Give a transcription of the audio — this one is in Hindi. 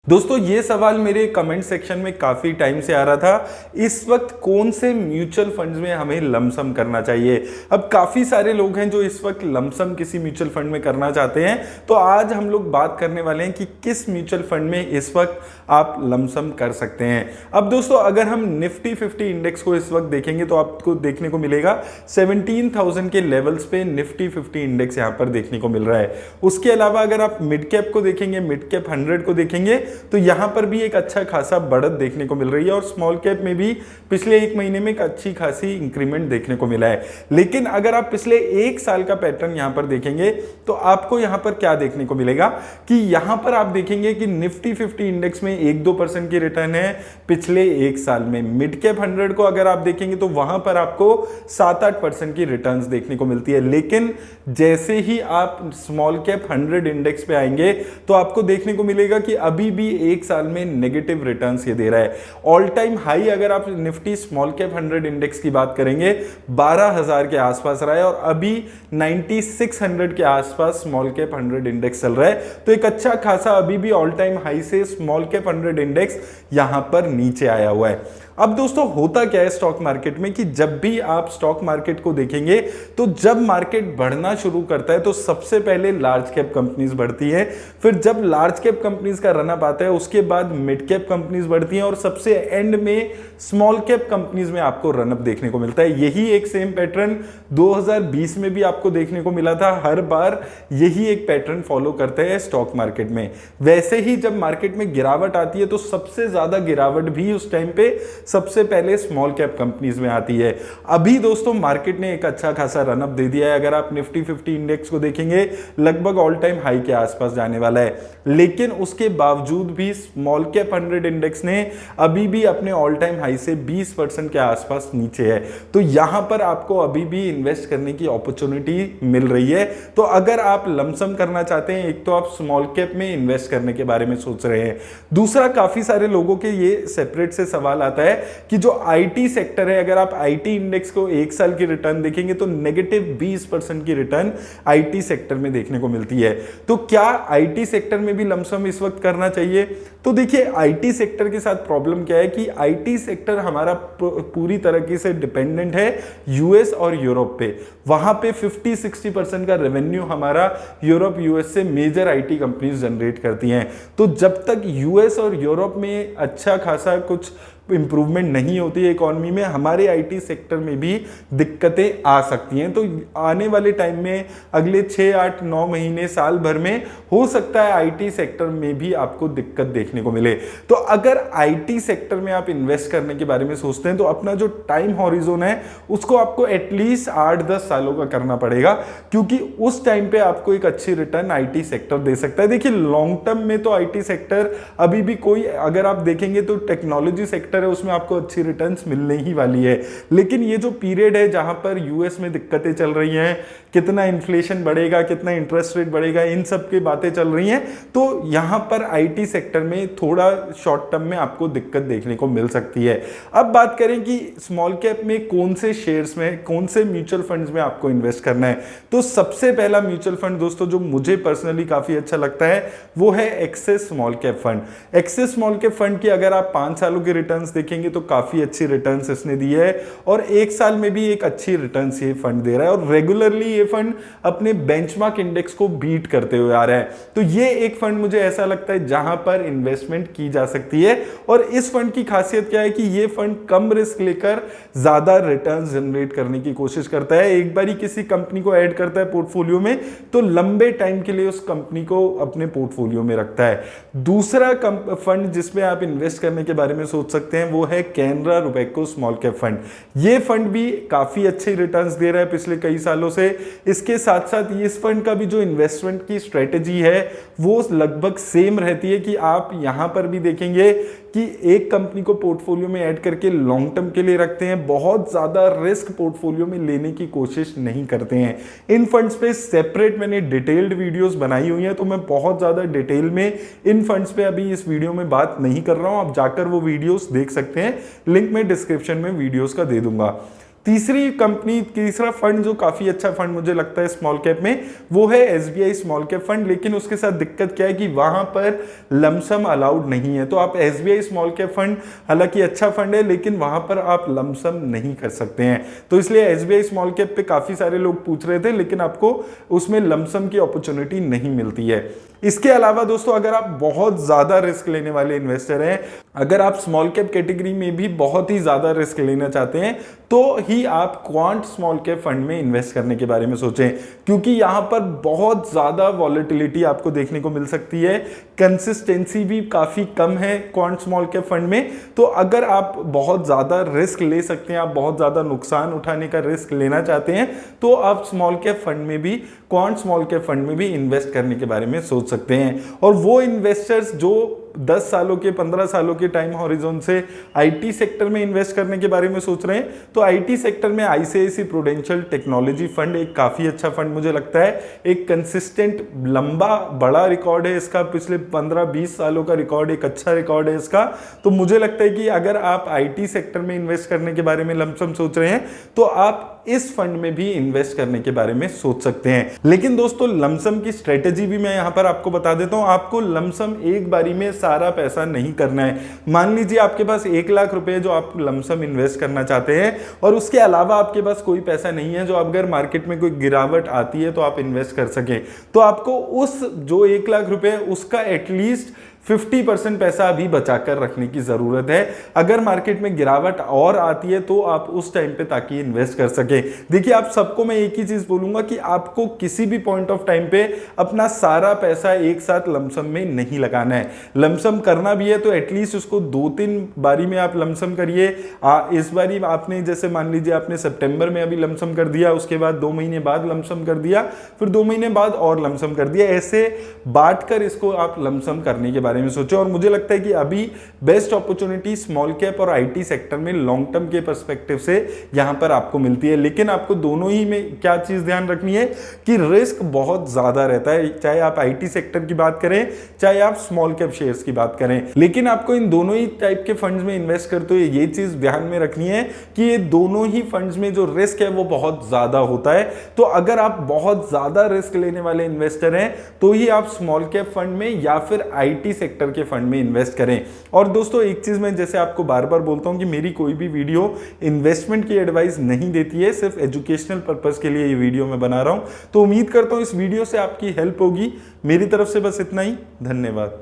दोस्तों ये सवाल मेरे कमेंट सेक्शन में काफ़ी टाइम से आ रहा था, इस वक्त कौन से म्यूचुअल फंड्स में हमें लमसम करना चाहिए। अब काफ़ी सारे लोग हैं जो इस वक्त लमसम किसी म्यूचुअल फंड में करना चाहते हैं, तो आज हम लोग बात करने वाले हैं कि किस म्यूचुअल फंड में इस वक्त आप लमसम कर सकते हैं। अब दोस्तों अगर हम निफ्टी 50 इंडेक्स को इस वक्त देखेंगे तो आपको देखने को मिलेगा 17,000 के लेवल्स पे निफ्टी 50 इंडेक्स यहाँ पर देखने को मिल रहा है। उसके अलावा अगर आप मिड कैप को देखेंगे, मिड कैप 100 को देखेंगे तो यहां पर भी एक अच्छा खासा बढ़त देखने को मिल रही है और स्मॉल कैप में भी पिछले एक महीने में एक अच्छी खासी इंक्रीमेंट देखने को मिला है। लेकिन अगर आप पिछले एक साल का पैटर्न यहां पर देखेंगे तो आपको यहां पर क्या देखने को मिलेगा कि यहां पर आप देखेंगे कि निफ्टी 50 इंडेक्स में 1-2% की रिटर्न है पिछले एक साल में। मिड कैप 100 को अगर आप देखेंगे तो वहां पर आपको 7-8% की रिटर्न देखने को मिलती है। लेकिन जैसे ही आप स्मॉल कैप 100 इंडेक्स पे आएंगे तो आपको देखने को मिलेगा कि अभी भी एक साल में नेगेटिव रिटर्न्स ये दे रहा है। ऑल टाइम हाई अगर आप निफ्टी स्मॉल कैप 100 इंडेक्स की बात करेंगे 12,000 के आसपास रहा है और अभी 9600 के आसपास स्मॉल कैप 100 इंडेक्स चल रहा है। तो एक अच्छा खासा अभी भी ऑल टाइम हाई से स्मॉल कैप 100 इंडेक्स यहां पर नीचे आया हुआ है। अब दोस्तों होता क्या है स्टॉक मार्केट में कि जब भी आप स्टॉक मार्केट को देखेंगे तो जब मार्केट बढ़ना शुरू करता है तो सबसे पहले लार्ज कैप कंपनीज बढ़ती है, फिर जब लार्ज कैप कंपनीज का रन अप आता है उसके बाद मिड कैप कंपनीज बढ़ती हैं और सबसे एंड में स्मॉल कैप कंपनीज में आपको रन अप देखने को मिलता है। यही एक सेम पैटर्न 2020 में भी आपको देखने को मिला था। हर बार यही एक पैटर्न फॉलो करते हैं स्टॉक मार्केट में। वैसे ही जब मार्केट में गिरावट आती है तो सबसे ज्यादा गिरावट भी उस टाइम पे सबसे पहले स्मॉल कैप कंपनीज में आती है। अभी दोस्तों मार्केट ने एक अच्छा खासा रन अप दे दिया है। अगर आप निफ्टी 50 इंडेक्स को देखेंगे लगभग ऑल टाइम हाई के आसपास जाने वाला है, लेकिन उसके बावजूद भी स्मॉल कैप 100 इंडेक्स ने अभी भी अपने ऑल टाइम हाई से 20% के आसपास नीचे है। तो यहां पर आपको अभी भी इन्वेस्ट करने की अपॉर्चुनिटी मिल रही है। तो अगर आप लमसम करना चाहते हैं, एक तो आप स्मॉल कैप में इन्वेस्ट करने के बारे में सोच रहे हैं, दूसरा काफी सारे लोगों के ये सेपरेट से सवाल आता है कि जो आईटी सेक्टर है, अगर आप आईटी इंडेक्स को एक साल की रिटर्न देखेंगे तो नेगेटिव 20% की रिटर्न आईटी सेक्टर में देखने को मिलती है। तो क्या आईटी सेक्टर में भी लमसम इस वक्त करना चाहिए? तो देखिए आईटी सेक्टर के साथ प्रॉब्लम क्या है कि आईटी सेक्टर हमारा पूरी तरीके से डिपेंडेंट है यूएस और यूरोप पे। वहां पे 50-60% का रेवेन्यू हमारा यूरोप यूएस से मेजर आईटी कंपनीज जनरेट करती हैं। तो जब तक यूएस और यूरोप में अच्छा खासा कुछ इंप्रूवमेंट नहीं होती है इकोनॉमी में, हमारे आईटी सेक्टर में भी दिक्कतें आ सकती हैं। तो आने वाले टाइम में अगले 6-8-9 महीने साल भर में हो सकता है आईटी सेक्टर में भी आपको दिक्कत देखने को मिले। तो अगर आईटी सेक्टर में आप इन्वेस्ट करने के बारे में सोचते हैं तो अपना जो टाइम हॉरिजन है उसको आपको एटलीस्ट 8-10 सालों का करना पड़ेगा, क्योंकि उस टाइम पे आपको एक अच्छी रिटर्न आईटी सेक्टर दे सकता है। देखिए लॉन्ग टर्म में तो आईटी सेक्टर अभी भी कोई, अगर आप देखेंगे तो टेक्नोलॉजी सेक्टर है उसमें आपको अच्छी रिटर्न्स मिलने ही वाली है। लेकिन ये जो पीरियड है जहां पर यूएस में दिक्कतें चल रही हैं, कितना इन्फ्लेशन बढ़ेगा, कितना इंटरेस्ट रेट बढ़ेगा, इन सब की बातें चल रही हैं, तो यहां पर आईटी सेक्टर में थोड़ा शॉर्ट टर्म में आपको दिक्कत देखने को मिल सकती है। अब बात करें कि स्मॉल कैप में कौन से शेयर्स में, कौन से म्यूचुअल फंड्स में आपको इन्वेस्ट करना है, तो सबसे पहला म्यूचुअल फंड दोस्तों जो मुझे पर्सनली काफी अच्छा लगता है वो है Axis small cap fund. Axis small cap fund की अगर आप 5 सालों के रिटर्न देखेंगे तो काफी अच्छी रिटर्न्स इसने दी है और एक साल में भी एक अच्छी रिटर्न्स ये फंड दे रहा है और रेगुलरली ये फंड अपने बेंचमार्क इंडेक्स को बीट करते हुए आ रहा है। तो ये एक फंड मुझे ऐसा लगता है जहां पर इन्वेस्टमेंट की जा सकती है। और इस फंड की खासियत क्या है कि ये फंड कम रिस्क लेकर ज्यादा रिटर्न्स जनरेट करने की कोशिश करता है। एक बार ही किसी कंपनी को ऐड करता है पोर्टफोलियो में तो लंबे टाइम के लिए उस कंपनी को अपने पोर्टफोलियो में रखता है। दूसरा फंड जिसमें आप इन्वेस्ट करने के बारे में सोच सकते हैं वो है कैनरा रुबेको स्मॉल कैप फंड। ये फंड भी काफी अच्छे रिटर्न्स दे रहा है पिछले कई सालों से। इसके साथ साथ इस फंड का भी जो इन्वेस्टमेंट की स्ट्रेटेजी है वो लगभग सेम रहती है कि आप यहां पर भी देखेंगे कि एक कंपनी को पोर्टफोलियो में ऐड करके लॉन्ग टर्म के लिए रखते हैं, बहुत ज्यादा रिस्क पोर्टफोलियो में लेने की कोशिश नहीं करते हैं। इन फंड्स पे सेपरेट मैंने डिटेल्ड वीडियोस बनाई हुई हैं, तो मैं बहुत ज्यादा डिटेल में इन फंड्स पे अभी इस वीडियो में बात नहीं कर रहा हूं। आप जाकर वो वीडियोस देख सकते हैं, लिंक मैं डिस्क्रिप्शन में वीडियोस का दे दूंगा। तीसरा फंड जो काफी अच्छा फंड मुझे लगता है स्मॉल कैप में, वो है एसबीआई स्मॉल कैप फंड। लेकिन उसके साथ दिक्कत क्या है कि वहां पर लमसम अलाउड नहीं है। तो आप एसबीआई स्मॉल कैप फंड हालांकि अच्छा फंड है, लेकिन वहां पर आप लमसम नहीं कर सकते हैं। तो इसलिए एसबीआई स्मॉल कैप पे काफी सारे लोग पूछ रहे थे, लेकिन आपको उसमें लमसम की अपॉर्चुनिटी नहीं मिलती है। इसके अलावा दोस्तों, अगर आप बहुत ज्यादा रिस्क लेने वाले इन्वेस्टर हैं, अगर आप स्मॉल कैप कैटेगरी में भी बहुत ही ज्यादा रिस्क लेना चाहते हैं, तो ही आप क्वांट स्मॉल कैप फंड में इन्वेस्ट करने के बारे में सोचें, क्योंकि यहां पर बहुत ज्यादा वॉलेटिलिटी आपको देखने को मिल सकती है। कंसिस्टेंसी भी काफी कम है क्वांट स्मॉल कैप फंड में। तो अगर आप बहुत ज्यादा रिस्क ले सकते हैं, आप बहुत ज्यादा नुकसान उठाने का रिस्क लेना चाहते हैं, तो आप स्मॉल कैप फंड में भी, क्वांट स्मॉल कैप फंड में भी इन्वेस्ट करने के बारे में सोच सकते हैं। और वो इन्वेस्टर्स जो 10 सालों के 15 सालों के टाइम हॉरिजॉन से आईटी सेक्टर में इन्वेस्ट करने के बारे में सोच रहे हैं, तो आईटी सेक्टर में आईसीआईसी प्रूडेंशियल टेक्नोलॉजी फंड एक काफी अच्छा फंड मुझे लगता है। एक कंसिस्टेंट लंबा बड़ा रिकॉर्ड है इसका, पिछले 15-20 सालों का रिकॉर्ड, एक अच्छा रिकॉर्ड है इसका। तो मुझे लगता है कि अगर आप आईटी सेक्टर में इन्वेस्ट करने के बारे में लमसम सोच रहे हैं, तो आप इस फंड में भी इन्वेस्ट करने के बारे में सोच सकते हैं। लेकिन दोस्तों, लमसम की स्ट्रेटेजी भी मैं यहां पर आपको बता देता हूं। आपको लमसम एक बारी में सारा पैसा नहीं करना है। मान लीजिए आपके पास 1 लाख रुपए जो आप लमसम इन्वेस्ट करना चाहते हैं, और उसके अलावा आपके पास कोई पैसा नहीं है जो अगर मार्केट में कोई गिरावट आती है तो आप इन्वेस्ट कर सकें। तो आपको उस जो 1 लाख रुपए उसका एटलीस्ट 50% पैसा अभी बचाकर रखने की जरूरत है। अगर मार्केट में गिरावट और आती है तो आप उस टाइम पे ताकि इन्वेस्ट कर सके। देखिए, आप सबको मैं एक ही चीज बोलूंगा कि आपको किसी भी पॉइंट ऑफ टाइम पे अपना सारा पैसा एक साथ लमसम में नहीं लगाना है। लमसम करना भी है तो एटलीस्ट उसको 2-3 बारी में आप लमसम करिए। इस बारी आपने, जैसे मान लीजिए आपने सितंबर में अभी लमसम कर दिया, उसके बाद 2 महीने बाद लमसम कर दिया, फिर 2 महीने बाद और लमसम कर दिया। ऐसे बांट कर इसको आप लमसम करने के बारे में सोचो। और मुझे लगता है कि अभी बेस्ट अपॉर्चुनिटी स्मॉल कैप और आईटी सेक्टर में लॉन्ग टर्म के पर्सपेक्टिव से यहां पर आपको मिलती है। लेकिन आपको दोनों ही में क्या चीज ध्यान रखनी है कि रिस्क बहुत ज्यादा रहता है, चाहे आप आईटी सेक्टर की बात करें, चाहे आप स्मॉल कैप शेयर्स की बात करें। लेकिन आपको इन दोनों ही टाइप के फंड्स में इन्वेस्ट करते हुए ये चीज ध्यान में रखनी है कि ये दोनों ही फंड्स में जो रिस्क है वो बहुत ज्यादा होता है। तो अगर आप बहुत ज्यादा रिस्क लेने वाले इन्वेस्टर हैं, तो ही आप स्मॉल कैप फंड में या फिर आईटी सेक्टर के फंड में इन्वेस्ट करें। और दोस्तों, एक चीज मैं जैसे आपको बार बार बोलता हूं कि मेरी कोई भी वीडियो इन्वेस्टमेंट की एडवाइस नहीं देती है, सिर्फ एजुकेशनल पर्पस के लिए ये वीडियो मैं बना रहा हूं। तो उम्मीद करता हूं इस वीडियो से आपकी हेल्प होगी। मेरी तरफ से बस इतना ही। धन्यवाद।